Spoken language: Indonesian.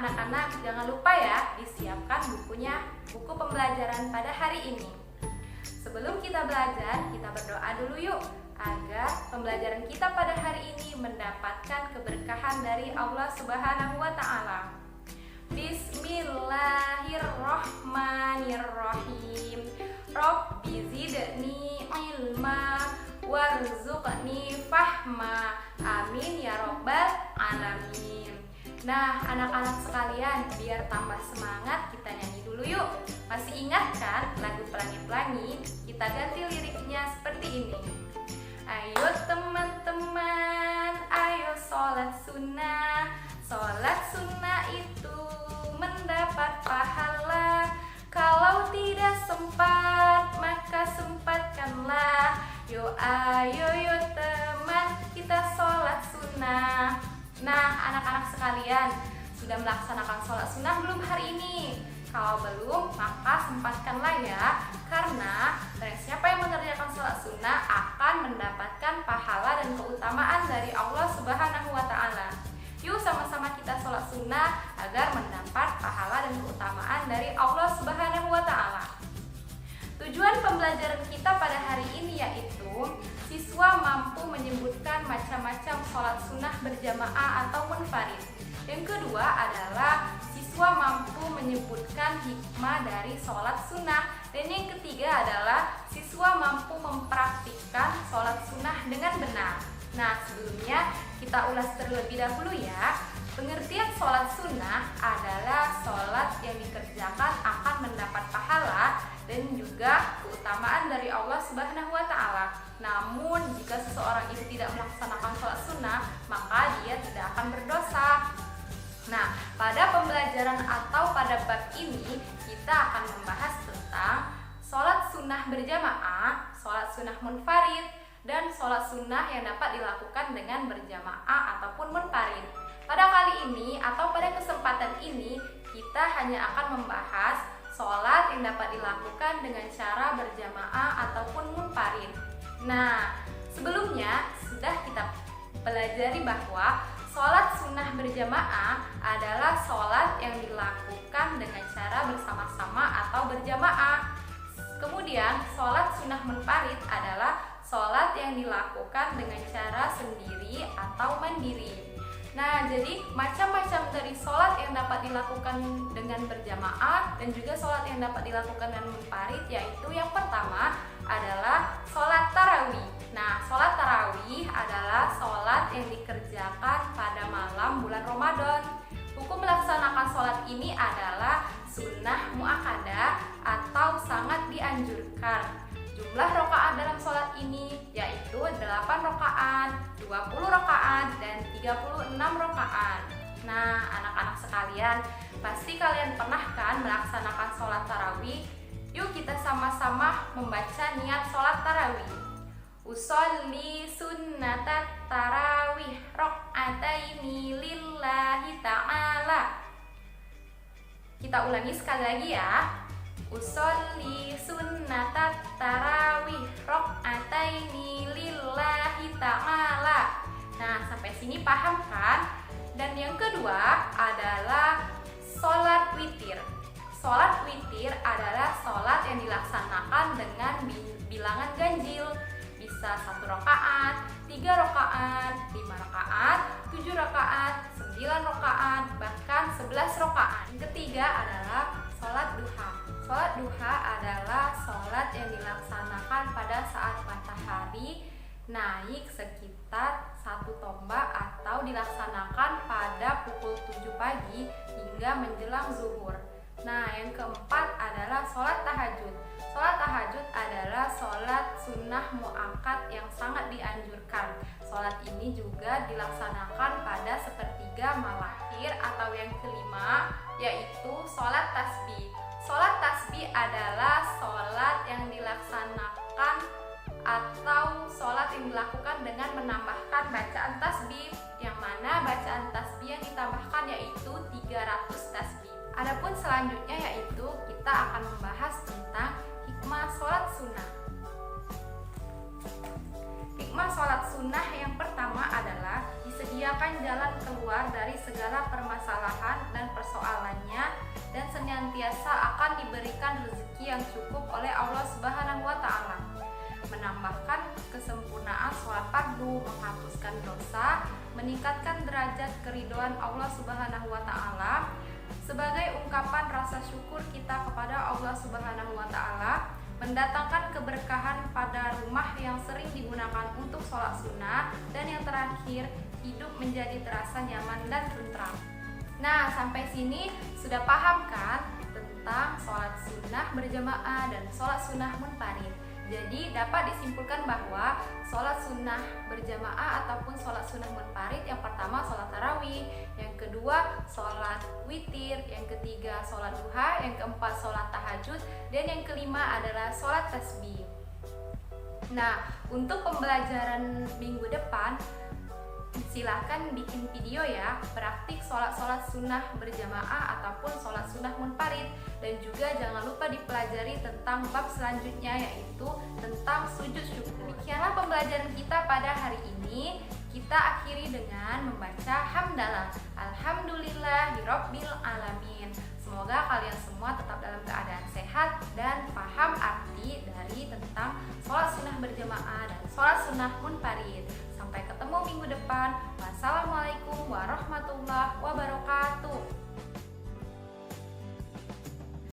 anak-anak jangan lupa ya disiapkan bukunya, buku pembelajaran pada hari ini. Sebelum kita belajar, kita berdoa dulu yuk agar pembelajaran kita pada hari ini mendapatkan keberkahan dari Allah Subhanahu wa Ta'ala. Bismillahirrahmanirrahim. Rabbi zidni ilma warzuqni fahma. Amin ya rabbal alamin. Nah, anak-anak sekalian, biar tambah semangat kita nyanyi dulu yuk. Masih ingat kan lagu Pelangi-Pelangi? Kita ganti liriknya seperti ini. Ayo teman-teman, ayo sholat sunnah. Sholat sunnah itu mendapat pahala. Kalau tidak sempat, maka sempatkanlah. Yo ayo yo teman, kita sholat sunnah. Nah, anak-anak sekalian, sudah melaksanakan sholat sunnah belum hari ini? Kalau belum, maka sempatkanlah ya. Karena siapa yang mengerjakan sholat sunnah akan mendapatkan pahala dan keutamaan dari Allah Subhanahu wa Ta'ala. Yuk sama-sama kita sholat sunnah agar mendapat pahala dan keutamaan dari Allah Subhanahu wa Ta'ala. Tujuan pembelajaran kita pada hari ini yaitu siswa mampu menyebutkan macam-macam sholat sunnah berjamaah atau munfarid. Yang kedua adalah siswa mampu menyebutkan hikmah dari sholat sunnah. Dan yang ketiga adalah siswa mampu mempraktikkan sholat sunnah dengan benar. Nah, sebelumnya kita ulas terlebih dahulu ya. Pengertian sholat sunnah adalah sholat yang dikerjakan akan mendapat pahala dan juga keutamaan dari Allah Subhanahu wa Ta'ala. Namun, jika seseorang itu tidak melaksanakan sholat sunnah, maka dia tidak akan berdosa. Nah, pada pembelajaran atau pada bab ini, kita akan membahas tentang sholat sunnah berjamaah, sholat sunnah munfarid, dan sholat sunnah yang dapat dilakukan dengan berjamaah ataupun munfarid. Pada kali ini atau pada kesempatan ini, kita hanya akan membahas sholat yang dapat dilakukan dengan cara berjamaah ataupun munfarid. Nah, sebelumnya sudah kita pelajari bahwa sholat sunnah berjamaah adalah sholat yang dilakukan dengan cara bersama-sama atau berjamaah. Kemudian, sholat sunnah munfarid adalah sholat yang dilakukan dengan cara sendiri atau mandiri. Nah, jadi macam-macam dari sholat yang dapat dilakukan dengan berjamaah dan juga sholat yang dapat dilakukan dengan munfarid, yaitu yang pertama adalah sholat tarawih. Nah, sholat tarawih adalah sholat yang dikerjakan pada malam bulan Ramadan. Hukum melaksanakan sholat ini adalah sunnah muakkadah atau sangat dianjurkan. Jumlah rakaat dalam sholat ini yaitu 8 rakaat, 20 rakaat, dan 36 rakaat. Nah, anak-anak sekalian, pasti kalian pernah kan melaksanakan sholat tarawih? Yuk kita sama-sama membaca niat sholat tarawih. Usolli sunnatat tarawih rok'ataini lillahi ta'ala. Kita ulangi sekali lagi ya. Usolli sunnatat tarawih rok'ataini lillahi ta'ala. Nah, sampai sini paham kan? Dan yang kedua adalah sholat witir. Sholat witir adalah sholat yang dilaksanakan dengan bilangan ganjil. Bisa 1 rakaat, 3 rakaat, 5 rakaat, 7 rakaat, 9 rakaat, bahkan 11 rakaat. Yang ketiga adalah sholat duha. Sholat duha adalah sholat yang dilaksanakan pada saat matahari naik sekitar 1 tombak atau dilaksanakan pada pukul 7 pagi hingga menjelang zuhur. Nah, yang keempat adalah sholat tahajud. Sholat tahajud adalah sholat sunnah muakkad yang sangat dianjurkan. Sholat ini juga dilaksanakan pada sepertiga malam. Atau yang kelima yaitu sholat tasbih. Sholat tasbih adalah sholat yang dilaksanakan atau sholat yang dilakukan dengan menambahkan bacaan tasbih, yang mana bacaan tasbih yang ditambahkan yaitu 300 tasbih. Adapun selanjutnya yaitu kita akan membahas tentang hikmah sholat sunnah. Hikmah sholat sunnah yang pertama adalah disediakan jalan keluar dari segala permasalahan dan persoalan diberikan rezeki yang cukup oleh Allah Subhanahu wa Ta'ala, menambahkan kesempurnaan sholat fardu, menghapuskan dosa, meningkatkan derajat keridhaan Allah Subhanahu wa Ta'ala, sebagai ungkapan rasa syukur kita kepada Allah Subhanahu wa Ta'ala, mendatangkan keberkahan pada rumah yang sering digunakan untuk sholat sunnah, dan yang terakhir, hidup menjadi terasa nyaman dan tentram. Nah, sampai sini sudah paham kan tentang sholat sunnah berjamaah dan sholat sunnah munfarid. Jadi dapat disimpulkan bahwa sholat sunnah berjamaah ataupun sholat sunnah munfarid, yang pertama sholat tarawih, yang kedua sholat witir, yang ketiga sholat duha, yang keempat sholat tahajud, dan yang kelima adalah sholat tasbih. Nah, untuk pembelajaran minggu depan, silahkan bikin video ya, praktik sholat-sholat sunnah berjamaah ataupun sholat sunnah munfarid, dan juga jangan lupa dipelajari tentang bab selanjutnya, yaitu tentang sujud syukur. Demikianlah pembelajaran kita pada hari ini. Kita akhiri dengan membaca hamdalah. Alhamdulillahirabbil alamin. Semoga kalian semua tetap dalam keadaan sehat dan paham arti dari tentang sholat sunnah berjamaah dan sholat sunnah munfarid. Sampai ketemu minggu depan. Wassalamualaikum warahmatullahi wabarakatuh.